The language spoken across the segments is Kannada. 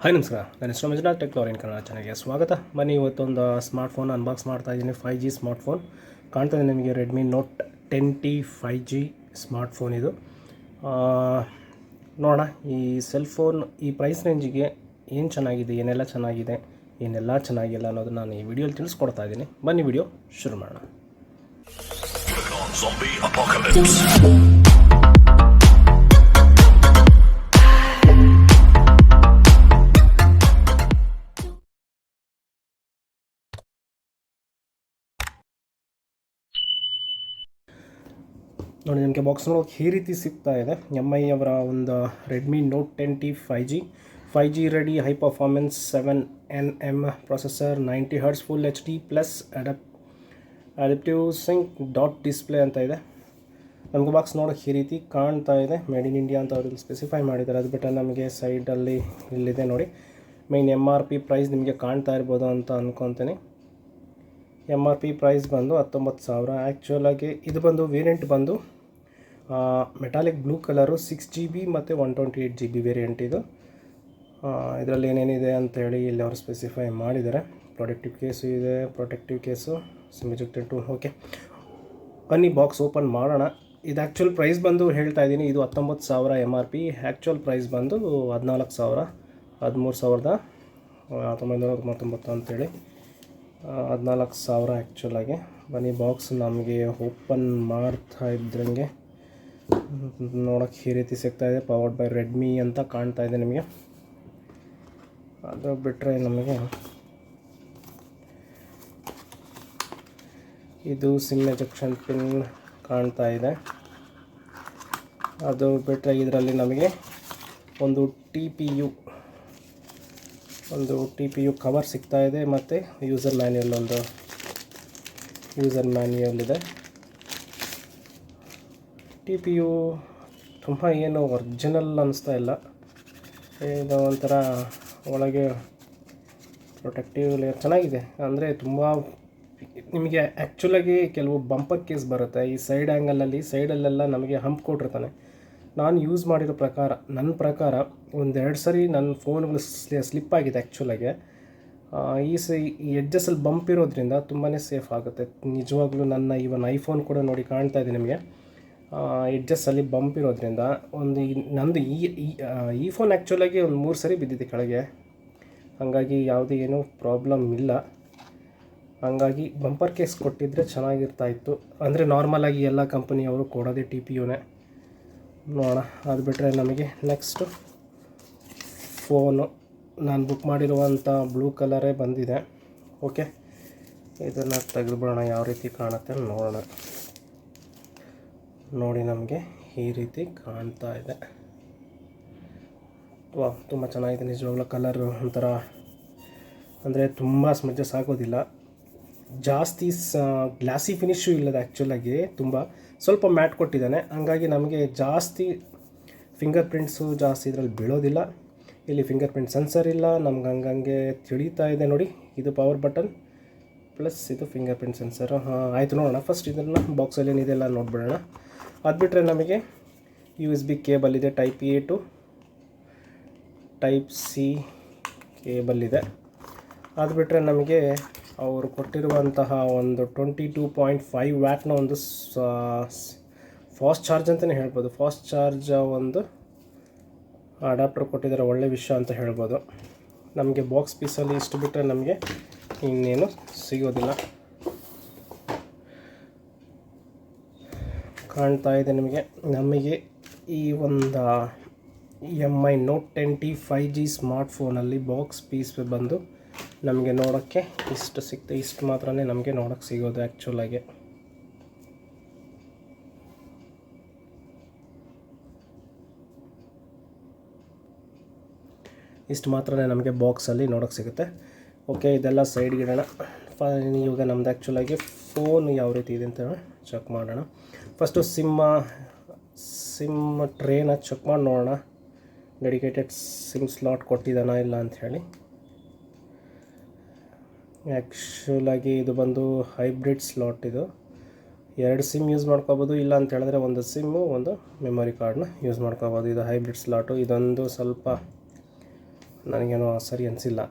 ಹಾಯ್ ನಮಸ್ಕಾರ, ನನ್ನ ಹೆಸರು ಮಂಜುನಾಥ್ ಟೆಕ್ನಾಲಜಿ ಕನ್ನಡ ಚಾನಲ್ಗೆ ಸ್ವಾಗತ. ಬನ್ನಿ, ಇವತ್ತೊಂದು ಸ್ಮಾರ್ಟ್ಫೋನ್ ಅನ್ಬಾಕ್ಸ್ ಮಾಡ್ತಾಯಿದ್ದೀನಿ. 5G ಸ್ಮಾರ್ಟ್ಫೋನ್ ಕಾಣ್ತದೆ ನಿಮಗೆ. Redmi Note 10T 5G smartphone ಇದು. ನೋಡೋಣ ಈ ಸೆಲ್ ಫೋನ್ ಈ ಪ್ರೈಸ್ ರೇಂಜಿಗೆ ಏನು ಚೆನ್ನಾಗಿದೆ, ಏನೆಲ್ಲ ಚೆನ್ನಾಗಿದೆ, ಏನೆಲ್ಲ ಚೆನ್ನಾಗಿಲ್ಲ ಅನ್ನೋದು ನಾನು ಈ ವಿಡಿಯೋಲಿ ತಿಳಿಸ್ಕೊಡ್ತಾ ಇದ್ದೀನಿ. ಬನ್ನಿ ವಿಡಿಯೋ ಶುರು ಮಾಡೋಣ. ನೋಡಿ, ನಿಮಗೆ ಬಾಕ್ಸ್ ನೋಡೋಕೆ ಈ ರೀತಿ ಸಿಗ್ತಾ ಇದೆ. MI ಅವರ ಒಂದು Redmi Note 10T 5G ready, high performance 7nm processor, 90 Hz full HD plus adaptive sync dot display ಅಂತ ಇದೆ. ನಮಗೆ ಬಾಕ್ಸ್ ನೋಡೋಕೆ ಈ ರೀತಿ ಕಾಣ್ತಾ ಇದೆ. ಮೇಡ್ ಇನ್ ಇಂಡಿಯಾ ಅಂತ ಅವರು ಸ್ಪೆಸಿಫೈ ಮಾಡಿದ್ದಾರೆ. ಅದು ಬಿಟ್ಟರೆ ನಮಗೆ ಸೈಡಲ್ಲಿ ಇಲ್ಲಿದೆ ನೋಡಿ, ಮೈನ್ MRP ಪ್ರೈಸ್ ನಿಮಗೆ ಕಾಣ್ತಾ ಇರ್ಬೋದು ಅಂತ ಅಂದ್ಕೊತೀನಿ. MRP ಪ್ರೈಸ್ ಬಂದು 19,000. ಆ್ಯಕ್ಚುಲಾಗಿ ಇದು ಬಂದು ವೇರಿಯಂಟ್ ಬಂದು ಮೆಟಾಲಿಕ್ ಬ್ಲೂ ಕಲರು, 6GB ಮತ್ತು 128GB ವೇರಿಯಂಟ್ ಇದು. ಇದರಲ್ಲಿ ಏನೇನಿದೆ ಅಂತೇಳಿ ಇಲ್ಲಿ ಅವರು ಸ್ಪೆಸಿಫೈ ಮಾಡಿದ್ದಾರೆ. ಪ್ರೊಟೆಕ್ಟಿವ್ ಕೇಸು ಇದೆ, protective case, SIM ejected tool. Okay, ಬನ್ನಿ ಬಾಕ್ಸ್ ಓಪನ್ ಮಾಡೋಣ. ಇದು ಆ್ಯಕ್ಚುಲ್ ಪ್ರೈಸ್ ಬಂದು ಹೇಳ್ತಾ ಇದ್ದೀನಿ, ಇದು 19,000 MRP. ಆ್ಯಕ್ಚುಲ್ ಪ್ರೈಸ್ ಬಂದು 14,000, 13,999 ಅಂತೇಳಿ 14,000 ಆ್ಯಕ್ಚುಲಾಗಿ. ಬನ್ನಿ ಬಾಕ್ಸ್ ನಮಗೆ ಓಪನ್ ಮಾಡ್ತಾ ಇದ್ದಂಗೆ ನೋಡೋಕ್ಕೆ ಈ ರೀತಿ ಸಿಗ್ತಾಯಿದೆ. ಪವರ್ಡ್ ಬೈ ರೆಡ್ಮಿ ಅಂತ ಕಾಣ್ತಾ ಇದೆ ನಿಮಗೆ. ಅದು ಬಿಟ್ಟರೆ ನಮಗೆ ಇದು ಸಿಮ್ ಎಜೆಕ್ಷನ್ ಪಿನ್ ಕಾಣ್ತಾ ಇದೆ. ಅದು ಬಿಟ್ಟರೆ ಇದರಲ್ಲಿ ನಮಗೆ ಒಂದು ಟಿ ಪಿ ಯು ಕವರ್ ಸಿಗ್ತಾ ಇದೆ, ಮತ್ತು ಯೂಸರ್ ಮ್ಯಾನ್ಯುಯಲ್ ಇದೆ. ಟಿ ಪಿ ಯು ತುಂಬ ಏನು ಒರಿಜಿನಲ್ ಅನ್ನಿಸ್ತಾ ಇಲ್ಲ. ಇದು ಒಂಥರ ಒಳಗೆ ಪ್ರೊಟೆಕ್ಟಿವ್ ಲೇಯರ್ ಚೆನ್ನಾಗಿದೆ. ಅಂದರೆ ತುಂಬ ನಿಮಗೆ ಆ್ಯಕ್ಚುಲಾಗಿ ಕೆಲವು ಬಂಪರ್ ಕೇಸ್ ಬರುತ್ತೆ ಈ ಸೈಡ್ ಆ್ಯಂಗಲಲ್ಲಿ, ಸೈಡಲ್ಲೆಲ್ಲ ನಮಗೆ ಹಂಪ್ ಕೊಟ್ಟಿರ್ತಾನೆ. ನಾನು ಯೂಸ್ ಮಾಡಿರೋ ಪ್ರಕಾರ, ನನ್ನ ಪ್ರಕಾರ ಒಂದೆರಡು ಸರಿ ನನ್ನ ಫೋನ್ಗಳು ಸ್ಲಿಪ್ ಆಗಿದೆ ಆ್ಯಕ್ಚುಲಾಗೆ. ಈ ಎಡ್ಜಸ್ಸಲ್ಲಿ ಬಂಪ್ ಇರೋದ್ರಿಂದ ತುಂಬಾ ಸೇಫ್ ಆಗುತ್ತೆ ನಿಜವಾಗ್ಲೂ. ನನ್ನ ಇವನ್ ಐಫೋನ್ ಕೂಡ ನೋಡಿ ಕಾಣ್ತಾ ಇದೆ ನಿಮಗೆ, ಎಡ್ಜಸ್ಸಲ್ಲಿ ಬಂಪ್ ಇರೋದ್ರಿಂದ. ನಂದು ಈ ಫೋನ್ ಆ್ಯಕ್ಚುಲಾಗಿ ಒಂದು 3 ಸರಿ ಬಿದ್ದಿದೆ ಕೆಳಗೆ, ಹಾಗಾಗಿ ಯಾವುದೇ ಏನೂ ಪ್ರಾಬ್ಲಮ್ ಇಲ್ಲ. ಹಾಗಾಗಿ ಬಂಪರ್ ಕೇಸ್ ಕೊಟ್ಟಿದ್ದರೆ ಚೆನ್ನಾಗಿರ್ತಾಯಿತ್ತು. ಅಂದರೆ ನಾರ್ಮಲಾಗಿ ಎಲ್ಲ ಕಂಪನಿಯವರು ಕೊಡೋದೇ ಟಿ ಪಿ ಯುನೇ. ನೋಡೋಣ. ಅದು ಬಿಟ್ಟರೆ ನಮಗೆ ನೆಕ್ಸ್ಟು ಫೋನು ನಾನು ಬುಕ್ ಮಾಡಿರುವಂಥ ಬ್ಲೂ ಕಲರೇ ಬಂದಿದೆ. ಓಕೆ, ಇದನ್ನು ತೆಗೆದುಬಿಡೋಣ, ಯಾವ ರೀತಿ ಕಾಣುತ್ತೆ ನೋಡೋಣ. ನೋಡಿ, ನಮಗೆ ಈ ರೀತಿ ಕಾಣ್ತಾ ಇದೆ. ತುಂಬ ಚೆನ್ನಾಗಿದೆ ನಿಜವಾಗ್ಲೂ. ಕಲರು ಒಂಥರ ಅಂದರೆ ತುಂಬ ಸ್ಮಜ್ಜಸ್ ಆಗೋದಿಲ್ಲ, ಜಾಸ್ತಿ ಗ್ಲಾಸಿ ಫಿನಿಶು ಇಲ್ಲದ. ಆ್ಯಕ್ಚುಲಾಗಿ ಸ್ವಲ್ಪ ಮ್ಯಾಟ್ ಕೊಟ್ಟಿದ್ದಾನೆ, ಹಂಗಾಗಿ ನಮಗೆ ಜಾಸ್ತಿ ಫಿಂಗರ್ ಪ್ರಿಂಟ್ಸು ಜಾಸ್ತಿ ಇದರಲ್ಲಿ ಬೀಳೋದಿಲ್ಲ. ಇಲ್ಲಿ ಫಿಂಗರ್ ಪ್ರಿಂಟ್ ಸೆನ್ಸರ್ ಇಲ್ಲ, ನಮ್ಗೆ ಹಂಗಂಗೆ ತಿಳಿತಾ ಇದೆ ನೋಡಿ. ಇದು ಪವರ್ ಬಟನ್ ಪ್ಲಸ್ ಇದು ಫಿಂಗರ್ ಪ್ರಿಂಟ್ ಸೆನ್ಸರು. ಆಯಿತು, ನೋಡೋಣ ಫಸ್ಟ್ ಇದನ್ನು ಬಾಕ್ಸಲ್ಲಿ ಏನಿದೆಲ್ಲ ನೋಡಿಬಿಡೋಣ. ಅದು ಬಿಟ್ಟರೆ ನಮಗೆ USB ಕೇಬಲ್ ಇದೆ, type A to type C cable ಇದೆ. ಅದು ಬಿಟ್ಟರೆ ನಮಗೆ ಅವರು ಕೊಟ್ಟಿರುವಂತಹ ಒಂದು 22.5 ವ್ಯಾಟ್ನ ಒಂದು ಫಾಸ್ಟ್ ಚಾರ್ಜ್ ಅಂತಲೇ ಹೇಳ್ಬೋದು. ಫಾಸ್ಟ್ ಚಾರ್ಜ್ ಒಂದು ಅಡಾಪ್ಟರ್ ಕೊಟ್ಟಿದ್ದಾರೆ, ಒಳ್ಳೆ ವಿಷಯ ಅಂತ ಹೇಳ್ಬೋದು. ನಮಗೆ ಬಾಕ್ಸ್ ಪೀಸಲ್ಲಿ ಇಷ್ಟು ಬಿಟ್ಟರೆ ನಮಗೆ ಇನ್ನೇನು ಸಿಗೋದಿಲ್ಲ. ಕಾಣ್ತಾ ಇದೆ ನಮಗೆ ಈ ಒಂದು MI ನೋಟ್ 10T 5G ಸ್ಮಾರ್ಟ್ಫೋನಲ್ಲಿ ಬಾಕ್ಸ್ ಪೀಸ್ ಬಂದು ನಮಗೆ ನೋಡೋಕ್ಕೆ ಇಷ್ಟು ಸಿಗ್ತದೆ. ಇಷ್ಟು ಮಾತ್ರನೇ ನಮಗೆ ನೋಡೋಕ್ಕೆ ಸಿಗೋದು ಆ್ಯಕ್ಚುಲಾಗಿ. ಇಷ್ಟು ಮಾತ್ರನೇ ನಮಗೆ ಬಾಕ್ಸಲ್ಲಿ ನೋಡೋಕ್ಕೆ ಸಿಗುತ್ತೆ. ಓಕೆ, ಇದೆಲ್ಲ ಸೈಡ್ಗೆ ಇಡೋಣ. ಇವಾಗ ನಮ್ದು ಆ್ಯಕ್ಚುಲಾಗಿ ಫೋನ್ ಯಾವ ರೀತಿ ಇದೆ ಅಂತ ಚೆಕ್ ಮಾಡೋಣ. ಫಸ್ಟು ಸಿಮ್ ಟ್ರೇನ ಚೆಕ್ ಮಾಡಿ ನೋಡೋಣ, ಡೆಡಿಕೇಟೆಡ್ ಸಿಮ್ ಸ್ಲಾಟ್ ಕೊಟ್ಟಿದ್ದಾನ ಇಲ್ಲ ಅಂಥೇಳಿ. ಆ್ಯಕ್ಚುಲಾಗಿ ಇದು ಬಂದು ಹೈಬ್ರಿಡ್ ಸ್ಲಾಟ್. ಇದು 2 ಸಿಮ್ ಯೂಸ್ ಮಾಡ್ಕೋಬೋದು, ಇಲ್ಲ ಅಂತ ಹೇಳಿದ್ರೆ ಒಂದು ಸಿಮ್ಮು ಒಂದು ಮೆಮೊರಿ ಕಾರ್ಡ್ನ ಯೂಸ್ ಮಾಡ್ಕೋಬೋದು. ಇದು ಹೈಬ್ರಿಡ್ ಸ್ಲಾಟು. ಇದೊಂದು ಸ್ವಲ್ಪ ನನಗೇನೋ ಸರಿ ಅನಿಸಿಲ್ಲ.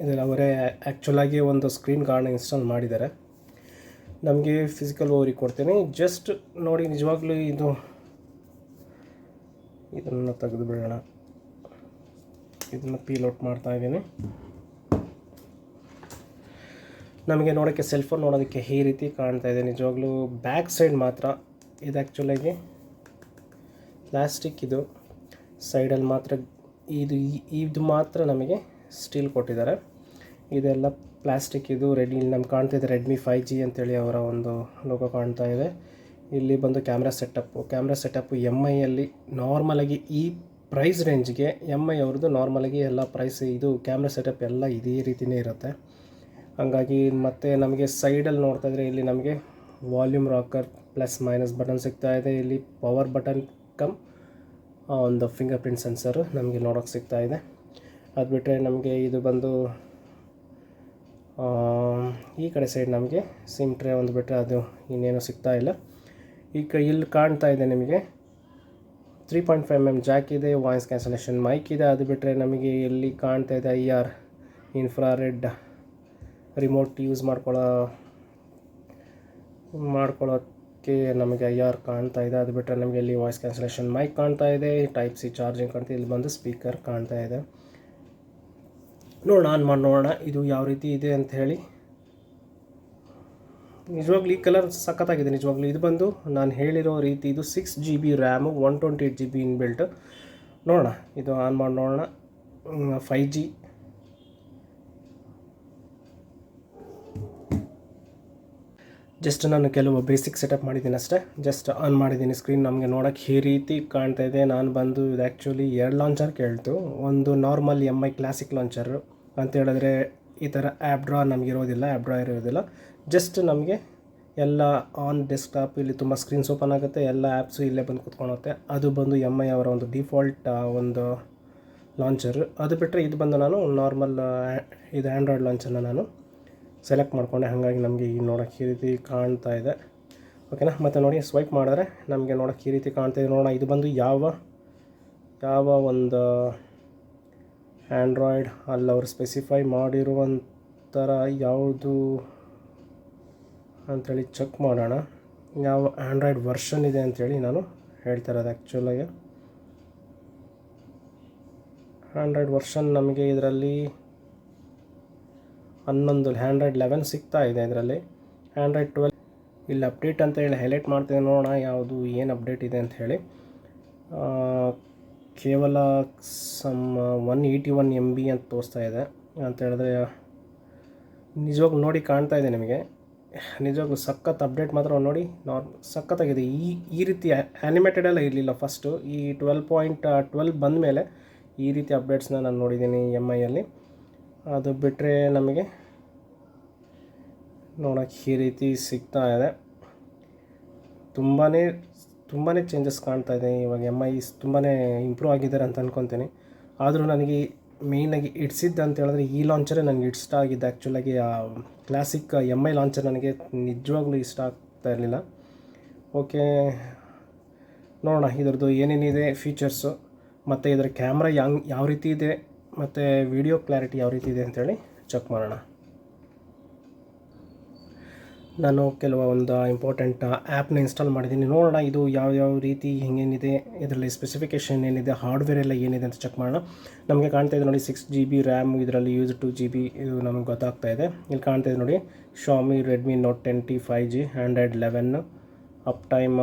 ಇದರಲ್ಲಿ ಅವರೇ ಆ್ಯಕ್ಚುಲಾಗಿ ಒಂದು ಸ್ಕ್ರೀನ್ ಗಾರ್ಡ್ನ ಇನ್ಸ್ಟಾಲ್ ಮಾಡಿದ್ದಾರೆ. ನಮಗೆ ಫಿಸಿಕಲ್ ಓವರಿಗೆ ಕೊಡ್ತೀನಿ. ಜಸ್ಟ್ ನೋಡಿ, ನಿಜವಾಗ್ಲೂ ಇದನ್ನು ತೆಗೆದು ಬಿಡೋಣ. ಇದನ್ನು ಪೀಲ್ ಔಟ್ ಮಾಡ್ತಾಯಿದ್ದೀನಿ. ನಮಗೆ ನೋಡೋಕ್ಕೆ ಸೆಲ್ಫೋನ್ ನೋಡೋದಕ್ಕೆ ಈ ರೀತಿ ಕಾಣ್ತಾ ಇದೆ. ನಿಜವಾಗ್ಲೂ ಬ್ಯಾಕ್ ಸೈಡ್ ಮಾತ್ರ ಇದು ಆ್ಯಕ್ಚುಲಾಗಿ ಪ್ಲಾಸ್ಟಿಕ್, ಇದು ಸೈಡಲ್ಲಿ ಮಾತ್ರ ಇದು ಮಾತ್ರ ನಮಗೆ ಸ್ಟೀಲ್ ಕೊಟ್ಟಿದ್ದಾರೆ. ಇದೆಲ್ಲ ಪ್ಲಾಸ್ಟಿಕ್. ಇದು ನಮ್ಗೆ ಕಾಣ್ತಾ ಇದೆ ರೆಡ್ಮಿ 5G ಅಂತೇಳಿ ಅವರ ಒಂದು ಲೋಗೋ ಕಾಣ್ತಾ ಇದೆ. ಇಲ್ಲಿ ಬಂದು ಕ್ಯಾಮ್ರಾ ಸೆಟಪ್ಪು MIಯಲ್ಲಿ ನಾರ್ಮಲಾಗಿ ಈ ಪ್ರೈಸ್ ರೇಂಜ್ಗೆ MI ಅವ್ರದ್ದು ನಾರ್ಮಲಾಗಿ ಎಲ್ಲ ಪ್ರೈಸ್ ಇದು ಕ್ಯಾಮ್ರಾ ಸೆಟಪ್ ಎಲ್ಲ ಇದೇ ರೀತಿಯೇ ಇರುತ್ತೆ. ಹಾಗಾಗಿ ಮತ್ತು ನಮಗೆ ಸೈಡಲ್ಲಿ ನೋಡ್ತಾ ಇದ್ದರೆ ಇಲ್ಲಿ ನಮಗೆ volume rocker plus minus button ಸಿಗ್ತಾ ಇದೆ. ಇಲ್ಲಿ ಪವರ್ ಬಟನ್ ಕಮ್ ಒಂದು ಫಿಂಗರ್ ಪ್ರಿಂಟ್ ಸೆನ್ಸರು ನಮಗೆ ನೋಡೋಕ್ಕೆ ಸಿಗ್ತಾ ಇದೆ. ಅದು ಬಿಟ್ಟರೆ ನಮಗೆ ಇದು ಬಂದು ಈ ಕಡೆ ಸೈಡ್ ನಮಗೆ ಸಿಮ್ ಟ್ರೇ ಒಂದು ಬಿಟ್ಟರೆ ಅದು ಇನ್ನೇನು ಸಿಗ್ತಾ ಇಲ್ಲ. ಇಲ್ಲಿ ಕಾಣ್ತಾ ಇದೆ ನಿಮಗೆ 3.5mm ಜಾಕ್ ಇದೆ, ವಾಯ್ಸ್ ಕ್ಯಾನ್ಸಲೇಷನ್ ಮೈಕ್ ಇದೆ. ಅದು ಬಿಟ್ಟರೆ ನಮಗೆ ಇಲ್ಲಿ ಕಾಣ್ತಾ ಇದೆ IR ಇನ್ಫ್ರಾರೆಡ್ ರಿಮೋಟ್ ಯೂಸ್ ಮಾಡ್ಕೊಳ್ಳೋಕ್ಕೆ ನಮಗೆ IR ಕಾಣ್ತಾ ಇದೆ. ಅದು ಬಿಟ್ಟರೆ ನಮಗೆ ಇಲ್ಲಿ ವಾಯ್ಸ್ ಕ್ಯಾನ್ಸಲೇಷನ್ ಮೈಕ್ ಕಾಣ್ತಾ ಇದೆ, Type C ಚಾರ್ಜಿಂಗ್ ಕಾಣ್ತಾ ಇದೆ. ಇಲ್ಲಿ ಬಂದು ಸ್ಪೀಕರ್ ಕಾಣ್ತಾ ಇದೆ. ಆನ್ ಮಾಡಿ ನೋಡೋಣ ಇದು ಯಾವ ರೀತಿ ಇದೆ ಅಂತ ಹೇಳಿ. ನಿಜವಾಗ್ಲೂ ಈ ಕಲರ್ ಸಖತ್ತಾಗಿದೆ. ನಿಜವಾಗ್ಲೂ ಇದು ಬಂದು ನಾನು ಹೇಳಿರೋ ರೀತಿ ಇದು 6GB ರ್ಯಾಮು, 128GB ಇನ್ಬಿಲ್ಟ್. ನೋಡೋಣ, ಇದು ಆನ್ ಮಾಡಿ ನೋಡೋಣ. 5G ಜಸ್ಟ್ ನಾನು ಕೆಲವು ಬೇಸಿಕ್ ಸೆಟಪ್ ಮಾಡಿದ್ದೀನಿ ಅಷ್ಟೇ. ಜಸ್ಟ್ ಆನ್ ಮಾಡಿದ್ದೀನಿ. ಸ್ಕ್ರೀನ್ ನಮಗೆ ನೋಡೋಕ್ಕೆ ಈ ರೀತಿ ಕಾಣ್ತಾ ಇದೆ. ನಾನು ಬಂದು ಇದು ಆ್ಯಕ್ಚುಲಿ 2 ಲಾಂಚರ್ ಕೇಳ್ತು. ಒಂದು ನಾರ್ಮಲ್ MI ಕ್ಲಾಸಿಕ್ ಲಾಂಚರು ಅಂತ ಹೇಳಿದ್ರೆ ಈ ಥರ ಆ್ಯಪ್ ಡ್ರಾ ಇರೋದಿಲ್ಲ. ಜಸ್ಟ್ ನಮಗೆ ಎಲ್ಲ ಆನ್ ಡೆಸ್ಕ್ಟಾಪ್, ಇಲ್ಲಿ ತುಂಬ ಸ್ಕ್ರೀನ್ಸ್ ಓಪನ್ ಆಗುತ್ತೆ, ಎಲ್ಲ ಆ್ಯಪ್ಸು ಇಲ್ಲೇ ಬಂದು ಕೂತ್ಕೊಳ್ಳುತ್ತೆ. ಅದು ಬಂದು MI ಅವರ ಒಂದು ಡಿಫಾಲ್ಟ್ ಒಂದು ಲಾಂಚರು. ಅದು ಬಿಟ್ಟರೆ ಇದು ಬಂದು ನಾನು ನಾರ್ಮಲ್ ಇದು ಆ್ಯಂಡ್ರಾಯ್ಡ್ ಲಾಂಚರ್ನ ನಾನು ಸೆಲೆಕ್ಟ್ ಮಾಡಿಕೊಂಡೆ. ಹಾಗಾಗಿ ನಮಗೆ ಈ ನೋಡೋಕ್ಕೆ ಈ ರೀತಿ ಕಾಣ್ತಾ ಇದೆ. ಓಕೆನಾ. ಮತ್ತು ನೋಡಿ, ಸ್ವೈಪ್ ಮಾಡಿದ್ರೆ ನಮಗೆ ನೋಡೋಕ್ಕೆ ಈ ರೀತಿ ಕಾಣ್ತಾ ಇದೆ. ನೋಡೋಣ ಇದು ಬಂದು ಯಾವ ಒಂದು ಆ್ಯಂಡ್ರಾಯ್ಡ್ ಅಲ್ಲಿ ಅವರು ಸ್ಪೆಸಿಫೈ ಮಾಡಿರುವಂಥರ ಯಾವುದು ಅಂಥೇಳಿ ಚೆಕ್ ಮಾಡೋಣ. ಯಾವ ಆ್ಯಂಡ್ರಾಯ್ಡ್ ವರ್ಷನ್ ಇದೆ ಅಂಥೇಳಿ ನಾನು ಹೇಳ್ತಾ ಇರೋದು. ಆ್ಯಕ್ಚುಲಾಗಿ ಆ್ಯಂಡ್ರಾಯ್ಡ್ ವರ್ಷನ್ ನಮಗೆ ಇದರಲ್ಲಿ 11 ಆ್ಯಂಡ್ರಾಯ್ಡ್ 11 ಸಿಗ್ತಾ ಇದೆ. ಇದರಲ್ಲಿ ಆ್ಯಂಡ್ರಾಯ್ಡ್ 12 ಇಲ್ಲಿ ಅಪ್ಡೇಟ್ ಅಂತ ಹೇಳಿ ಹೈಲೈಟ್ ಮಾಡ್ತೀನಿ. ನೋಡೋಣ ಯಾವುದು ಏನು ಅಪ್ಡೇಟ್ ಇದೆ ಅಂತ ಹೇಳಿ. ಕೇವಲ 181 MB ಅಂತ ತೋರಿಸ್ತಾ ಇದೆ. ಅಂತ ಹೇಳಿದ್ರೆ ನಿಜವಾಗ್ಲೂ ನೋಡಿ ಕಾಣ್ತಾ ಇದೆ ನಿಮಗೆ. ನಿಜವಾಗ್ಲೂ ಸಖತ್ ಅಪ್ಡೇಟ್ ಮಾತ್ರ ನೋಡಿ ಸಖತ್ತಾಗಿದೆ. ಈ ರೀತಿ ಆ್ಯನಿಮೇಟೆಡ್ ಎಲ್ಲ ಇರಲಿಲ್ಲ ಫಸ್ಟು. ಈ 12.12 ಬಂದ ಮೇಲೆ ಈ ರೀತಿ ಅಪ್ಡೇಟ್ಸ್ನ ನಾನು ನೋಡಿದ್ದೀನಿ MIಯಲ್ಲಿ. ಅದು ಬಿಟ್ಟರೆ ನಮಗೆ ನೋಡೋಕ್ಕೆ ಈ ರೀತಿ ಸಿಗ್ತಾ ಇದೆ. ತುಂಬಾ ಚೇಂಜಸ್ ಕಾಣ್ತಾ ಇದೆ. ಇವಾಗ MI ತುಂಬಾ ಇಂಪ್ರೂವ್ ಆಗಿದ್ದಾರೆ ಅಂತ ಅಂದ್ಕೊತೀನಿ. ಆದರೂ ನನಗೆ ಮೇಯ್ನಾಗಿ ಇಡ್ಸಿದ್ದು ಅಂತ ಹೇಳಿದ್ರೆ ಈ ಲಾಂಚರೇ ನನಗೆ ಇಷ್ಟ ಆಗಿದ್ದು. ಆ್ಯಕ್ಚುಲಾಗಿ ಕ್ಲಾಸಿಕ್ MI ಲಾಂಚರ್ ನನಗೆ ನಿಜವಾಗ್ಲೂ ಇಷ್ಟ ಆಗ್ತಾ ಇರಲಿಲ್ಲ. ಓಕೆ, ನೋಡೋಣ ಇದರದ್ದು ಏನೇನಿದೆ ಫೀಚರ್ಸು, ಮತ್ತು ಇದರ ಕ್ಯಾಮ್ರಾ ಯಾವ ರೀತಿ ಇದೆ, ಮತ್ತು ವಿಡಿಯೋ ಕ್ಲಾರಿಟಿ ಯಾವ ರೀತಿ ಇದೆ ಅಂಥೇಳಿ ಚೆಕ್ ಮಾಡೋಣ. ನಾನು ಕೆಲವೊಂದು ಇಂಪಾರ್ಟೆಂಟ್ ಆ್ಯಪ್ನ ಇನ್ಸ್ಟಾಲ್ ಮಾಡಿದ್ದೀನಿ. ನೋಡೋಣ ಇದು ಯಾವ ರೀತಿ ಹೆಂಗೇನಿದೆ, ಇದರಲ್ಲಿ ಸ್ಪೆಸಿಫಿಕೇಷನ್ ಏನಿದೆ, ಹಾರ್ಡ್ವೇರ್ ಎಲ್ಲ ಏನಿದೆ ಅಂತ ಚೆಕ್ ಮಾಡೋಣ. ನಮಗೆ ಕಾಣ್ತಾ ಇದೆ ನೋಡಿ 6GB ರ್ಯಾಮು, ಇದರಲ್ಲಿ ಯೂಸ್ 2GB ಇದು ನಮಗೆ ಗೊತ್ತಾಗ್ತಾ ಇದೆ. ಇಲ್ಲಿ ಕಾಣ್ತಾ ಇದೆ ನೋಡಿ Xiaomi Redmi Note 10T 5G Android 11 up time,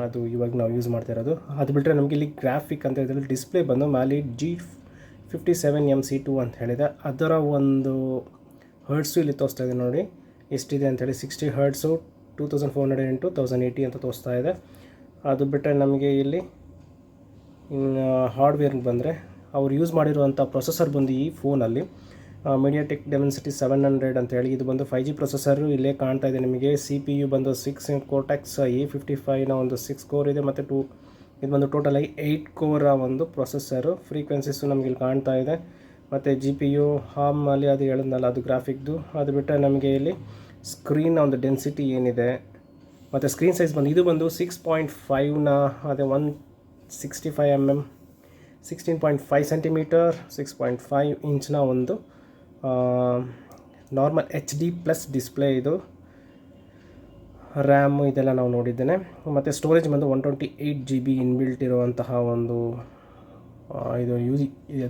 ಅದು ಇವಾಗ ನಾವು ಯೂಸ್ ಮಾಡ್ತಾ ಇರೋದು. ಅದು ಬಿಟ್ಟರೆ ನಮಗೆ ಇಲ್ಲಿ ಗ್ರಾಫಿಕ್ ಅಂತ ಇದರಲ್ಲಿ ಡಿಸ್ಪ್ಲೇ ಬಂದು ಮ್ಯಾಲಿ G57MC2 ಅಂತ ಹೇಳಿದೆ. ಅದರ ಒಂದು ಹರ್ಟ್ಸು ಇಲ್ಲಿ ತೋರಿಸ್ತಾ ಇದೆ ನೋಡಿ ಎಷ್ಟಿದೆ ಅಂಥೇಳಿ. 60 ಹರ್ಟ್ಸು 2400 × 1080 ಅಂತ ತೋರಿಸ್ತಾ ಇದೆ. ಅದು ಬಿಟ್ಟರೆ ನಮಗೆ ಇಲ್ಲಿ ಹಾರ್ಡ್ವೇರ್ಗೆ ಬಂದರೆ ಅವ್ರು ಯೂಸ್ ಮಾಡಿರುವಂಥ ಪ್ರೊಸೆಸರ್ ಬಂದು ಈ ಫೋನಲ್ಲಿ ಮೀಡಿಯಾಟೆಕ್ ಡೆಮೆನ್ಸಿಟಿ 700 ಅಂತೇಳಿ, ಇದು ಬಂದು 5G ಪ್ರೊಸೆಸರು ಇಲ್ಲೇ ಕಾಣ್ತಾ ಇದೆ ನಿಮಗೆ. CPU ಬಂದು 6 Cortex A55ನ ಒಂದು 6 ಕೋರ್ ಇದೆ, ಮತ್ತು ಇದು ಬಂದು ಟೋಟಲಾಗಿ 8 ಕೋರ ಒಂದು ಪ್ರೊಸೆಸರು. ಫ್ರೀಕ್ವೆನ್ಸೀಸು ನಮಗೆ ಇಲ್ಲಿ ಕಾಣ್ತಾ ಇದೆ. ಮತ್ತು GPU ಹಾಮಲ್ಲಿ ಅದು ಹೇಳಿದ್ನಲ್ಲ, ಅದು ಗ್ರಾಫಿಕ್ದು. ಅದು ಬಿಟ್ಟರೆ ನಮಗೆ ಇಲ್ಲಿ ಸ್ಕ್ರೀನ್ ಒಂದು ಡೆನ್ಸಿಟಿ ಏನಿದೆ, ಮತ್ತು ಸ್ಕ್ರೀನ್ ಸೈಜ್ ಬಂದು ಇದು ಬಂದು 6.5ನ ಅದೇ 165mm 16.5 ಸೆಂಟಿಮೀಟರ್ 6.5 ಇಂಚ್ನ ಒಂದು ನಾರ್ಮಲ್ HD+ ಡಿಸ್ಪ್ಲೇ ಇದು. ರ್ಯಾಮ್ ಇದೆಲ್ಲ ನಾವು ನೋಡಿದ್ದೇನೆ. ಮತ್ತು ಸ್ಟೋರೇಜ್ ಬಂದು 128 GB ಇನ್ಬಿಲ್ಟ್ ಇರುವಂತಹ ಒಂದು ಇದು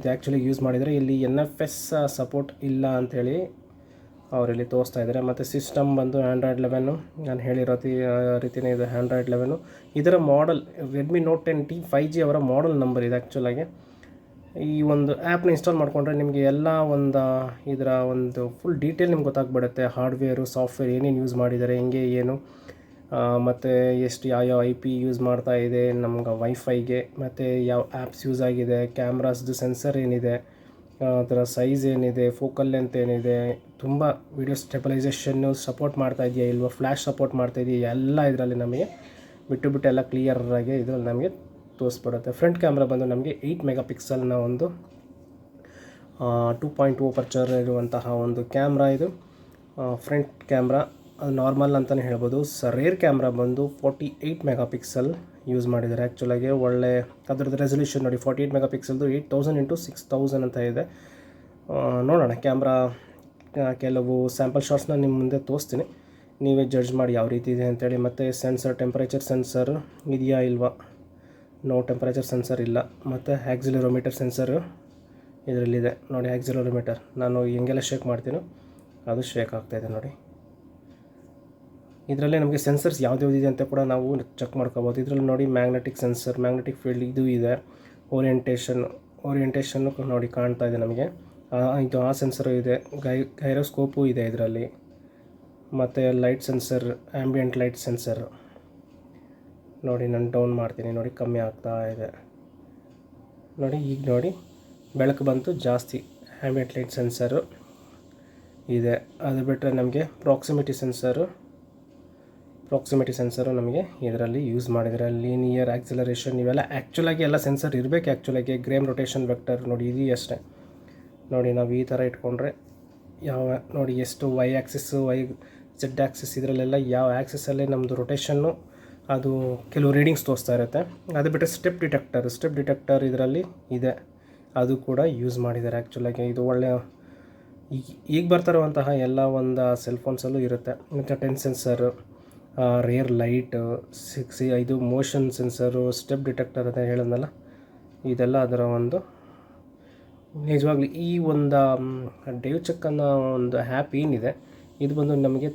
ಆ್ಯಕ್ಚುಲಿ ಯೂಸ್ ಮಾಡಿದರೆ ಇಲ್ಲಿ NFC ಸಪೋರ್ಟ್ ಇಲ್ಲ ಅಂಥೇಳಿ ಅವರಿಲ್ಲಿ ತೋರಿಸ್ತಾ ಇದ್ದಾರೆ. ಮತ್ತು ಸಿಸ್ಟಮ್ ಬಂದು ಆ್ಯಂಡ್ರಾಯ್ಡ್ 11, ನಾನು ಹೇಳಿರೋ ರೀತಿಯೇ ಇದೆ ಆ್ಯಂಡ್ರಾಯ್ಡ್ 11. ಇದರ ಮಾಡಲ್ ರೆಡ್ಮಿ ನೋಟ್ 10T 5G ಅವರ ಮಾಡಲ್ ನಂಬರ್ ಇದೆ. ಆ್ಯಕ್ಚುಲಾಗಿ ಈ ಒಂದು ಆ್ಯಪ್ನ ಇನ್ಸ್ಟಾಲ್ ಮಾಡಿಕೊಂಡ್ರೆ ನಿಮಗೆ ಎಲ್ಲ ಇದರ ಒಂದು ಫುಲ್ ಡೀಟೇಲ್ ನಿಮ್ಗೆ ಗೊತ್ತಾಗ್ಬಿಡುತ್ತೆ. ಹಾರ್ಡ್ವೇರು ಸಾಫ್ಟ್ವೇರ್ ಏನೇನು ಯೂಸ್ ಮಾಡಿದ್ದಾರೆ, ಹೆಂಗೆ ಏನು, ಮತ್ತು ಎಷ್ಟು ಯಾವ IP ಯೂಸ್ ಮಾಡ್ತಾ ಇದೆ ನಮ್ಗೆ ವೈಫೈಗೆ, ಮತ್ತು ಯಾವ ಆ್ಯಪ್ಸ್ ಯೂಸ್ ಆಗಿದೆ, ಕ್ಯಾಮ್ರಾಸ್ದು ಸೆನ್ಸರ್ ಏನಿದೆ, ಅದರ ಸೈಜ್ ಏನಿದೆ, ಫೋಕಲ್ ಲೆಂತ್ ಏನಿದೆ, ತುಂಬ ವೀಡಿಯೋ ಸ್ಟೆಬಲೈಸೇಷನ್ನು ಸಪೋರ್ಟ್ ಮಾಡ್ತಾ ಇದೆಯಾ ಇಲ್ವಾ, ಫ್ಲ್ಯಾಶ್ ಸಪೋರ್ಟ್ ಮಾಡ್ತಾ ಇದೆಯಾ, ಎಲ್ಲ ಇದರಲ್ಲಿ ನಮಗೆ ಬಿಟ್ಟು ಎಲ್ಲ ಕ್ಲಿಯರಾಗಿ ಇದರಲ್ಲಿ ನಮಗೆ ತೋರಿಸ್ಬಿಡುತ್ತೆ. ಫ್ರಂಟ್ ಕ್ಯಾಮ್ರಾ ಬಂದು ನಮಗೆ 8 ಮೆಗಾಪಿಕ್ಸಲ್ನ ಒಂದು 2.0 ಅಪರ್ಚರ್ ಇರುವಂತಹ ಒಂದು ಕ್ಯಾಮ್ರಾ ಇದು. ಫ್ರಂಟ್ ಕ್ಯಾಮ್ರಾ ಅದು ನಾರ್ಮಲ್ ಅಂತಲೇ ಹೇಳ್ಬೋದು. ರೇರ್ ಕ್ಯಾಮ್ರಾ ಬಂದು 48 ಮೆಗಾಪಿಕ್ಸಲ್ ಯೂಸ್ ಮಾಡಿದ್ದಾರೆ. ಆ್ಯಕ್ಚುಲಾಗಿ ಒಳ್ಳೆ ಅದರದ್ದು ರೆಸಲ್ಯೂಷನ್ ನೋಡಿ, 48 ಮೆಗಾಪಿಕ್ಸಲ್ದು 8000 × 6000 ಅಂತ ಇದೆ. ನೋಡೋಣ ಕ್ಯಾಮ್ರಾ ಕೆಲವು ಸ್ಯಾಂಪಲ್ ಶಾಟ್ಸ್ನ ನಿಮ್ಮ ಮುಂದೆ ತೋರಿಸ್ತೀನಿ, ನೀವೇ ಜಡ್ಜ್ ಮಾಡಿ ಯಾವ ರೀತಿ ಇದೆ ಅಂತೇಳಿ. ಮತ್ತು ಸೆನ್ಸರ್, ಟೆಂಪ್ರೇಚರ್ ಸೆನ್ಸರ್ ಇದೆಯಾ ಇಲ್ವಾ, ನೋ ಟೆಂಪ್ರೇಚರ್ ಸೆನ್ಸರ್ ಇಲ್ಲ. ಮತ್ತು ಆಕ್ಸಿಲರೋಮೀಟರ್ ಸೆನ್ಸರು ಇದರಲ್ಲಿದೆ ನೋಡಿ. ಆಕ್ಸಿಲರೋಮೀಟರ್ ನಾನು ಹೆಂಗೆಲ್ಲ ಶೇಕ್ ಮಾಡ್ತೀನೋ ಅದು ಶೇಕ್ ಆಗ್ತಾಯಿದೆ ನೋಡಿ. ಇದರಲ್ಲೇ ನಮಗೆ ಸೆನ್ಸರ್ಸ್ ಯಾವ್ದ್ಯಾವ್ದಿದೆ ಅಂತ ಕೂಡ ನಾವು ಚೆಕ್ ಮಾಡ್ಕೋಬೋದು. ಇದರಲ್ಲಿ ನೋಡಿ ಮ್ಯಾಗ್ನೆಟಿಕ್ ಸೆನ್ಸರ್, ಮ್ಯಾಗ್ನೆಟಿಕ್ ಫೀಲ್ಡ್ ಇದು ಇದೆ. ಓರಿಯೆಂಟೇಷನ್ನು ನೋಡಿ ಕಾಣ್ತಾ ಇದೆ ನಮಗೆ. ಇದು ಆ ಸೆನ್ಸರು ಇದೆ. ಗೈರೋಸ್ಕೋಪು ಇದೆ ಇದರಲ್ಲಿ. ಮತ್ತು light sensor, ambient light sensor ನೋಡಿ. ನಾನು ಡೌನ್ ಮಾಡ್ತೀನಿ ನೋಡಿ, ಕಮ್ಮಿ ಆಗ್ತಾ ಇದೆ ನೋಡಿ. ಈಗ ನೋಡಿ ಬೆಳಕು ಬಂತು ಜಾಸ್ತಿ. ಆ್ಯಂಬಿಯೆಂಟ್ ಲೈಟ್ ಸೆನ್ಸರು ಇದೆ. ಅದು ಬಿಟ್ಟರೆ ನಮಗೆ ಪ್ರಾಕ್ಸಿಮಿಟಿ ಸೆನ್ಸರು ನಮಗೆ ಇದರಲ್ಲಿ ಯೂಸ್ ಮಾಡಿದರೆ. ಲೀನಿಯರ್ ಆಕ್ಸಿಲರೇಷನ್ ಇವೆಲ್ಲ ಆ್ಯಕ್ಚುಲಾಗಿ ಎಲ್ಲ ಸೆನ್ಸರ್ ಇರಬೇಕು. ಆ್ಯಕ್ಚುಲಾಗಿ ಗ್ರೇಮ್ ರೊಟೇಷನ್ ವೆಕ್ಟರ್ ನೋಡಿ ಇದು ಅಷ್ಟೇ ನೋಡಿ. ನಾವು ಈ ಥರ ಇಟ್ಕೊಂಡ್ರೆ ಯಾವ ನೋಡಿ ಎಷ್ಟು Y ಆ್ಯಕ್ಸಿಸ್ಸು, Z ಆ್ಯಕ್ಸಿಸ್ ಇದರಲ್ಲೆಲ್ಲ ಯಾವ ಆ್ಯಕ್ಸಿಸಲ್ಲಿ ನಮ್ಮದು ರೊಟೇಷನ್ನು ಅದು ಕೆಲವು ರೀಡಿಂಗ್ಸ್ ತೋರಿಸ್ತಾ ಇರುತ್ತೆ. ಅದು ಬಿಟ್ಟರೆ ಸ್ಟೆಪ್ ಡಿಟೆಕ್ಟರ್ ಇದರಲ್ಲಿ ಇದೆ, ಅದು ಕೂಡ ಯೂಸ್ ಮಾಡಿದ್ದಾರೆ. ಆ್ಯಕ್ಚುಲಾಗಿ ಇದು ಒಳ್ಳೆಯ ಈಗ ಬರ್ತಿರುವಂತಹ ಎಲ್ಲ ಒಂದು ಸೆಲ್ಫೋನ್ಸಲ್ಲೂ ಇರುತ್ತೆ. ಮತ್ತು 10 sensor, rear light, 6 motion sensor, step detector ಅಂತ ಹೇಳಿದ್ನಲ್ಲ, ಇದೆಲ್ಲ ಅದರ ಒಂದು ನಿಜವಾಗ್ಲೂ ಈ ಒಂದು ಡೇವ್ ಚೆಕ್ ಅನ್ನೋ ಒಂದು ಆ್ಯಪ್ ಏನಿದೆ ಇದು ಬಂದು ನಮಗೆ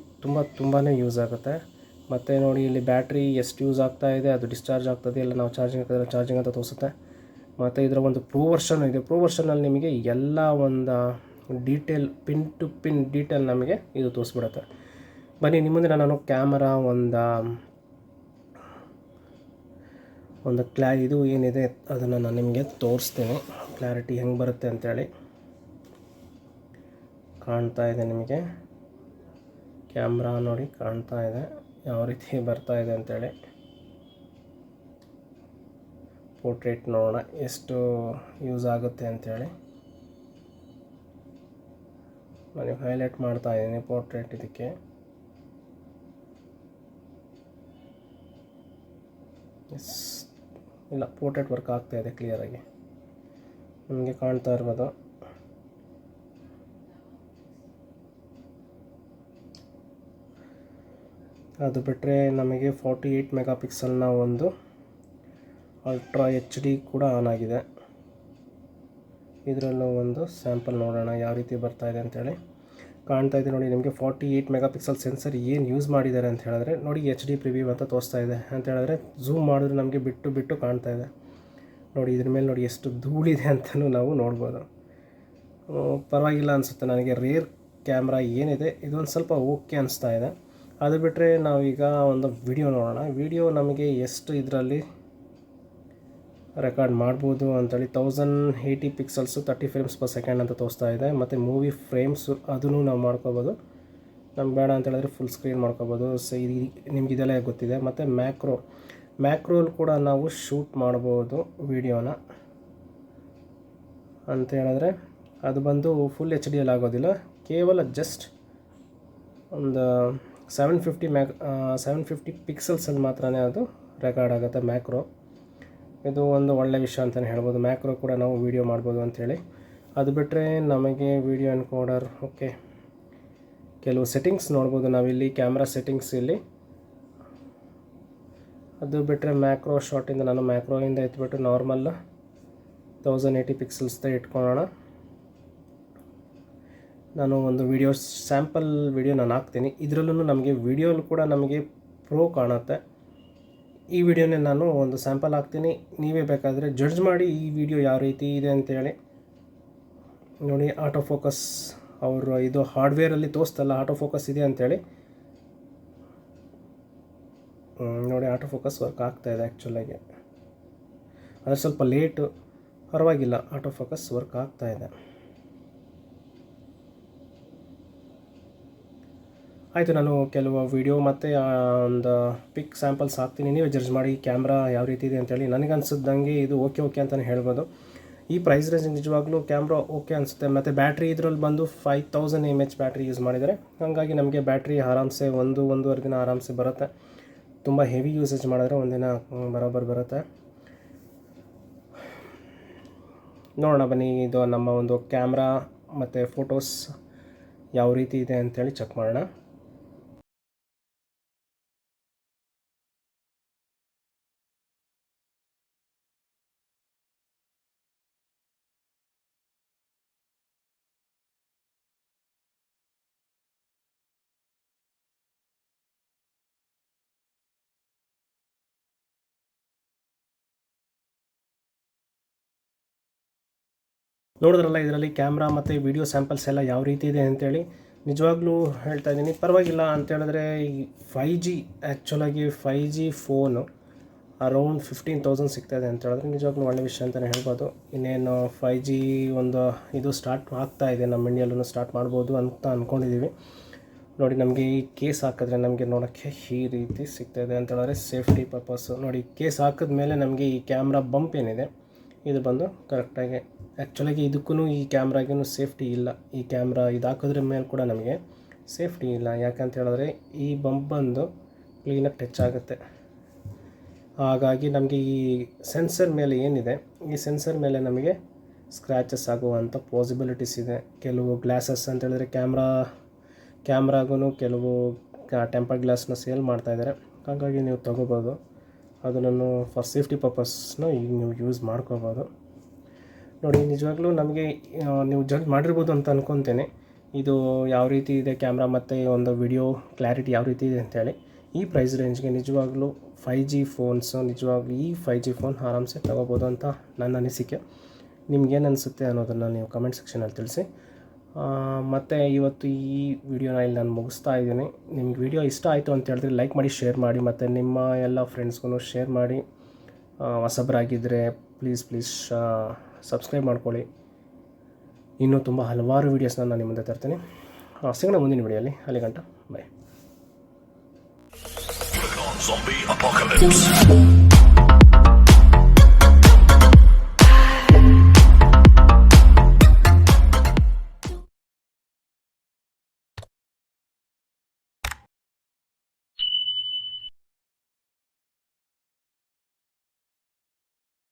ತುಂಬಾ ಯೂಸ್ ಆಗುತ್ತೆ. ಮತ್ತು ನೋಡಿ ಇಲ್ಲಿ ಬ್ಯಾಟ್ರಿ ಎಷ್ಟು ಯೂಸ್ ಆಗ್ತಾ ಇದೆ, ಅದು ಡಿಸ್ಚಾರ್ಜ್ ಆಗ್ತದೆ ಇಲ್ಲ ನಾವು ಚಾರ್ಜಿಂಗ್ ಅಂತ ತೋರಿಸುತ್ತೆ. ಮತ್ತು ಇದರ ಒಂದು ಪ್ರೋ ವರ್ಷನ್ ಇದೆ. ಪ್ರೋ ವರ್ಷನಲ್ಲಿ ನಿಮಗೆ ಎಲ್ಲ ಒಂದು detail pin to pin detail ನಮಗೆ ಇದು ತೋರಿಸ್ಬಿಡುತ್ತೆ. ಬನ್ನಿ ನಿಮ್ಮ ಮುಂದೆ ನಾನು ಕ್ಯಾಮರಾ ಒಂದು ಇದು ಏನಿದೆ ಅದನ್ನು ನಾನು ನಿಮಗೆ ತೋರಿಸ್ತೀನಿ, ಕ್ಲಾರಿಟಿ ಹೆಂಗೆ ಬರುತ್ತೆ ಅಂಥೇಳಿ. ಕಾಣ್ತಾ ಇದೆ ನಿಮಗೆ ಕ್ಯಾಮ್ರಾ ನೋಡಿ, ಕಾಣ್ತಾ ಇದೆ ಯಾವ ರೀತಿ ಬರ್ತಾ ಇದೆ ಅಂಥೇಳಿ. ಪೋರ್ಟ್ರೇಟ್ ನೋಡೋಣ ಎಷ್ಟು ಯೂಸ್ ಆಗುತ್ತೆ ಅಂಥೇಳಿ. ನಾನು ಹೈಲೈಟ್ ಮಾಡ್ತಾ ಇದ್ದೀನಿ ಪೋರ್ಟ್ರೇಟ್. ಇದಕ್ಕೆ ಇಲ್ಲ, ಪೋರ್ಟ್ರೇಟ್ ವರ್ಕ್ ಆಗ್ತಾ ಇದೆ ಕ್ಲಿಯರಾಗಿ ನಿಮಗೆ ಕಾಣ್ತಾ ಇರ್ಬೋದು. ಅದು ಬಿಟ್ಟರೆ ನಮಗೆ 48 ಮೆಗಾಪಿಕ್ಸಲ್ನ ಒಂದು ಅಲ್ಟ್ರಾ HD ಕೂಡ ಆನ್ ಆಗಿದೆ. ಇದರಲ್ಲೂ ಒಂದು ಸ್ಯಾಂಪಲ್ ನೋಡೋಣ ಯಾವ ರೀತಿ ಬರ್ತಾ ಇದೆ ಅಂಥೇಳಿ. ಕಾಣ್ತಾ ಇದೆ ನೋಡಿ ನಿಮಗೆ 48 ಮೆಗಾಪಿಕ್ಸಲ್ ಸೆನ್ಸರ್ ಏನು ಯೂಸ್ ಮಾಡಿದ್ದಾರೆ ಅಂತ ಹೇಳಿದ್ರೆ ನೋಡಿ, HD ಪ್ರಿವ್ಯೂ ಅಂತ ತೋರಿಸ್ತಾ ಇದೆ ಅಂತ ಹೇಳಿದ್ರೆ ಝೂಮ್ ಮಾಡಿದ್ರೆ ನಮಗೆ ಬಿಟ್ಟು ಕಾಣ್ತಾ ಇದೆ ನೋಡಿ. ಇದ್ರ ಮೇಲೆ ನೋಡಿ ಎಷ್ಟು ಧೂಳಿದೆ ಅಂತಲೂ ನಾವು ನೋಡ್ಬೋದು. ಪರವಾಗಿಲ್ಲ ಅನಿಸುತ್ತೆ ನನಗೆ. ರೇರ್ ಕ್ಯಾಮ್ರಾ ಏನಿದೆ ಇದೊಂದು ಸ್ವಲ್ಪ ಓಕೆ ಅನಿಸ್ತಾ ಇದೆ. ಅದು ಬಿಟ್ಟರೆ ನಾವೀಗ ಒಂದು ವಿಡಿಯೋ ನೋಡೋಣ. ವಿಡಿಯೋ ನಮಗೆ ಎಷ್ಟು ಇದರಲ್ಲಿ ರೆಕಾರ್ಡ್ ಮಾಡ್ಬೋದು ಅಂಥೇಳಿ 1080 ಪಿಕ್ಸಲ್ಸು 30 ಫ್ರೇಮ್ಸ್ ಪರ್ ಸೆಕೆಂಡ್ ಅಂತ ತೋರಿಸ್ತಾ ಇದೆ. ಮತ್ತು ಮೂವಿ ಫ್ರೇಮ್ಸು ಅದನ್ನು ನಾವು ಮಾಡ್ಕೋಬೋದು. ನಮ್ಗೆ ಬೇಡ ಅಂತ ಹೇಳಿದ್ರೆ ಫುಲ್ ಸ್ಕ್ರೀನ್ ಮಾಡ್ಕೋಬೋದು. ಸೊ ನಿಮ್ಗೆ ಇದೆಲ್ಲ ಗೊತ್ತಿದೆ. ಮತ್ತು ಮ್ಯಾಕ್ರೋಲ್ಲಿ ಕೂಡ ನಾವು ಶೂಟ್ ಮಾಡ್ಬೋದು ವಿಡಿಯೋನ ಅಂತ ಹೇಳಿದ್ರೆ ಅದು ಬಂದು ಫುಲ್ HD ಆಗೋದಿಲ್ಲ, ಕೇವಲ ಜಸ್ಟ್ ಒಂದು 750 ಪಿಕ್ಸಲ್ಸಲ್ಲಿ ಮಾತ್ರ ಅದು ರೆಕಾರ್ಡ್ ಆಗುತ್ತೆ ಮ್ಯಾಕ್ರೋ. ಇದು ಒಂದು ಒಳ್ಳೆ ವಿಷಯ ಅಂತಲೇ ಹೇಳ್ಬೋದು. ಮ್ಯಾಕ್ರೋ ಕೂಡ ನಾವು ವೀಡಿಯೋ ಮಾಡ್ಬೋದು ಅಂಥೇಳಿ. ಅದು ಬಿಟ್ಟರೆ ನಮಗೆ ವೀಡಿಯೋ ಎನ್ಕೋಡರ್, ಓಕೆ, ಕೆಲವು ಸೆಟ್ಟಿಂಗ್ಸ್ ನೋಡ್ಬೋದು ನಾವಿಲ್ಲಿ, ಕ್ಯಾಮ್ರಾ ಸೆಟ್ಟಿಂಗ್ಸ್ ಇಲ್ಲಿ. ಅದು ಬಿಟ್ಟರೆ ಮ್ಯಾಕ್ರೋ ಶಾಟಿಂದ ನಾನು ಮ್ಯಾಕ್ರೋಯಿಂದ ಎತ್ಬಿಟ್ಟು ನಾರ್ಮಲ್ 1080 ಪಿಕ್ಸೆಲ್ಸ್ದೇ ಇಟ್ಕೊಳ್ಳೋಣ. ನಾನು ಒಂದು ವಿಡಿಯೋ ಸ್ಯಾಂಪಲ್ ವಿಡಿಯೋ ನಾನು ಹಾಕ್ತೀನಿ. ಇದರಲ್ಲೂ ನಮಗೆ ವಿಡಿಯೋಲು ಕೂಡ ನಮಗೆ ಪ್ರೋ ಕಾಣುತ್ತೆ. ಈ ವಿಡಿಯೋನೇ ನಾನು ಒಂದು ಸ್ಯಾಂಪಲ್ ಹಾಕ್ತೀನಿ, ನೀವೇ ಬೇಕಾದರೆ ಜಡ್ಜ್ ಮಾಡಿ ಈ ವಿಡಿಯೋ ಯಾವ ರೀತಿ ಇದೆ ಅಂತೇಳಿ. ನೋಡಿ, ಆಟೋ ಫೋಕಸ್ ಅವರು ಇದು ಹಾರ್ಡ್ವೇರಲ್ಲಿ ತೋರಿಸ್ತಲ್ಲ ಆಟೋ ಫೋಕಸ್ ಇದೆ ಅಂಥೇಳಿ. ನೋಡಿ, ಆಟೋ ಫೋಕಸ್ ವರ್ಕ್ ಆಗ್ತಾಯಿದೆ ಆ್ಯಕ್ಚುಲಾಗಿ. ಆದರೆ ಸ್ವಲ್ಪ ಲೇಟು, ಪರವಾಗಿಲ್ಲ, ಆಟೋ ಫೋಕಸ್ ವರ್ಕ್ ಆಗ್ತಾಯಿದೆ. ಆಯಿತು, ನಾನು ಕೆಲವು ವಿಡಿಯೋ ಮತ್ತು ಒಂದು ಪಿಕ್ ಸ್ಯಾಂಪಲ್ಸ್ ಹಾಕ್ತೀನಿ, ನೀವೇ ಜಡ್ಜ್ ಮಾಡಿ ಕ್ಯಾಮ್ರಾ ಯಾವ ರೀತಿ ಇದೆ ಅಂತೇಳಿ. ನನಗನ್ಸಿದ್ದಂಗೆ ಇದು ಓಕೆ ಅಂತಲೇ ಹೇಳ್ಬೋದು. ಈ ಪ್ರೈಸ್ ರೇಂಜ್ ನಿಜವಾಗ್ಲೂ ಕ್ಯಾಮ್ರಾ ಓಕೆ ಅನಿಸುತ್ತೆ. ಮತ್ತು ಬ್ಯಾಟ್ರಿ ಇದರಲ್ಲಿ ಬಂದು 5000 mAh ಬ್ಯಾಟ್ರಿ ಯೂಸ್ ಮಾಡಿದ್ದಾರೆ. ಹಾಗಾಗಿ ನಮಗೆ ಬ್ಯಾಟ್ರಿ ಆರಾಮ್ಸೆ ಒಂದೂವರೆ ದಿನ ಆರಾಮ್ಸೆ ಬರುತ್ತೆ. ತುಂಬ ಹೆವಿ ಯೂಸೇಜ್ ಮಾಡಿದ್ರೆ ಒಂದಿನ ಬರೋಬ್ಬರ ಬರುತ್ತೆ. ನೋಡೋಣ ಬನ್ನಿ, ಇದು ನಮ್ಮ ಒಂದು ಕ್ಯಾಮ್ರಾ ಮತ್ತು ಫೋಟೋಸ್ ಯಾವ ರೀತಿ ಇದೆ ಅಂಥೇಳಿ ಚೆಕ್ ಮಾಡೋಣ. ನೋಡಿದ್ರಲ್ಲ, ಇದರಲ್ಲಿ ಕ್ಯಾಮ್ರಾ ಮತ್ತು ವಿಡಿಯೋ ಸ್ಯಾಂಪಲ್ಸ್ ಎಲ್ಲ ಯಾವ ರೀತಿ ಇದೆ ಅಂತೇಳಿ. ನಿಜವಾಗ್ಲೂ ಹೇಳ್ತಾ ಇದ್ದೀನಿ, ಪರವಾಗಿಲ್ಲ ಅಂತೇಳಿದ್ರೆ. ಈ 5G ಆ್ಯಕ್ಚುಲಾಗಿ 5G ಫೋನು ಅರೌಂಡ್ 15,000 ಸಿಗ್ತಾಯಿದೆ ಅಂತ ಹೇಳಿದ್ರೆ ನಿಜವಾಗ್ಲೂ ಒಳ್ಳೆ ವಿಷಯ ಅಂತಲೇ ಹೇಳ್ಬೋದು. ಇನ್ನೇನು 5G ಒಂದು ಇದು ಸ್ಟಾರ್ಟ್ ಆಗ್ತಾಯಿದೆ, ನಮ್ಮ ಇಂಡಿಯಲ್ಲೂ ಸ್ಟಾರ್ಟ್ ಮಾಡ್ಬೋದು ಅಂತ ಅಂದ್ಕೊಂಡಿದ್ದೀವಿ. ನೋಡಿ, ನಮಗೆ ಈ ಕೇಸ್ ಹಾಕಿದ್ರೆ ನಮಗೆ ನೋಡೋಕ್ಕೆ ಈ ರೀತಿ ಸಿಗ್ತಾಯಿದೆ ಅಂತ ಹೇಳಿದ್ರೆ ಸೇಫ್ಟಿ ಪರ್ಪಸ್ಸು. ನೋಡಿ, ಕೇಸ್ ಹಾಕಿದ್ಮೇಲೆ ನಮಗೆ ಈ ಕ್ಯಾಮ್ರಾ ಬಂಪ್ ಏನಿದೆ ಇದು ಬಂದು ಕರೆಕ್ಟಾಗಿ, ಆ್ಯಕ್ಚುಲಾಗಿ ಇದಕ್ಕೂ ಈ ಕ್ಯಾಮ್ರಾಗೂ ಸೇಫ್ಟಿ ಇಲ್ಲ. ಈ ಕ್ಯಾಮ್ರಾ ಇದು ಹಾಕಿದ್ರ ಮೇಲೆ ಕೂಡ ನಮಗೆ ಸೇಫ್ಟಿ ಇಲ್ಲ. ಯಾಕಂತ ಹೇಳಿದ್ರೆ ಈ ಬಂಪ್ ಬಂದು ಕ್ಲೀನಾಗಿ ಟಚ್ ಆಗುತ್ತೆ. ಹಾಗಾಗಿ ನಮಗೆ ಈ ಸೆನ್ಸರ್ ಮೇಲೆ ಏನಿದೆ, ಈ ಸೆನ್ಸರ್ ಮೇಲೆ ನಮಗೆ ಸ್ಕ್ರ್ಯಾಚಸ್ ಆಗುವಂಥ ಪಾಸಿಬಿಲಿಟೀಸ್ ಇದೆ. ಕೆಲವು ಗ್ಲಾಸಸ್ ಅಂತ ಹೇಳಿದ್ರೆ ಕ್ಯಾಮ್ರಾಗೂ ಕೆಲವು ಟೆಂಪರ್ ಗ್ಲಾಸ್ನ ಸೇಲ್ ಮಾಡ್ತಾಯಿದ್ದಾರೆ. ಹಾಗಾಗಿ ನೀವು ತೊಗೋಬೋದು, ಅದನ್ನು ಫಾರ್ ಸೇಫ್ಟಿ ಪರ್ಪಸ್ನ ಈಗ ನೀವು ಯೂಸ್ ಮಾಡ್ಕೋಬೋದು. ನೋಡಿ, ನಿಜವಾಗ್ಲೂ ನಮಗೆ ನೀವು ಜಡ್ಜ್ ಮಾಡಿರ್ಬೋದು ಅಂತ ಅಂದ್ಕೊತೇನೆ, ಇದು ಯಾವ ರೀತಿ ಇದೆ ಕ್ಯಾಮ್ರಾ ಮತ್ತು ಒಂದು ವಿಡಿಯೋ ಕ್ಲಾರಿಟಿ ಯಾವ ರೀತಿ ಇದೆ ಅಂತೇಳಿ. ಈ ಪ್ರೈಸ್ ರೇಂಜ್ಗೆ ನಿಜವಾಗ್ಲೂ 5G ಫೋನ್ಸು, ನಿಜವಾಗ್ಲೂ ಈ 5G ಫೋನ್ ಆರಾಮ್ಸೆ ತೊಗೋಬೋದು ಅಂತ ನನ್ನ ಅನಿಸಿಕೆ. ನಿಮ್ಗೇನು ಅನಿಸುತ್ತೆ ಅನ್ನೋದನ್ನು ನೀವು ಕಮೆಂಟ್ ಸೆಕ್ಷನಲ್ಲಿ ತಿಳಿಸಿ. ಮತ್ತು ಇವತ್ತು ಈ ವಿಡಿಯೋನ ಇಲ್ಲಿ ನಾನು ಮುಗಿಸ್ತಾ ಇದ್ದೀನಿ. ನಿಮ್ಗೆ ವಿಡಿಯೋ ಇಷ್ಟ ಆಯಿತು ಅಂತ ಹೇಳಿದ್ರೆ ಲೈಕ್ ಮಾಡಿ, ಶೇರ್ ಮಾಡಿ, ಮತ್ತು ನಿಮ್ಮ ಎಲ್ಲ ಫ್ರೆಂಡ್ಸ್ಗೂ ಶೇರ್ ಮಾಡಿ. ಹೊಸಬರಾಗಿದ್ದರೆ ಪ್ಲೀಸ್ ಸಬ್ಸ್ಕ್ರೈಬ್ ಮಾಡ್ಕೊಳ್ಳಿ. ಇನ್ನೂ ತುಂಬ ಹಲವಾರು ವೀಡಿಯೋಸ್ನ ನಾನು ನಿಮ್ಮ ಮುಂದೆ ತರ್ತೀನಿ. ಸಿಗೋಣ ಮುಂದಿನ ವಿಡಿಯೋಲಿ. ಅಲ್ಲಿಗಂಟ ಬಾಯ್.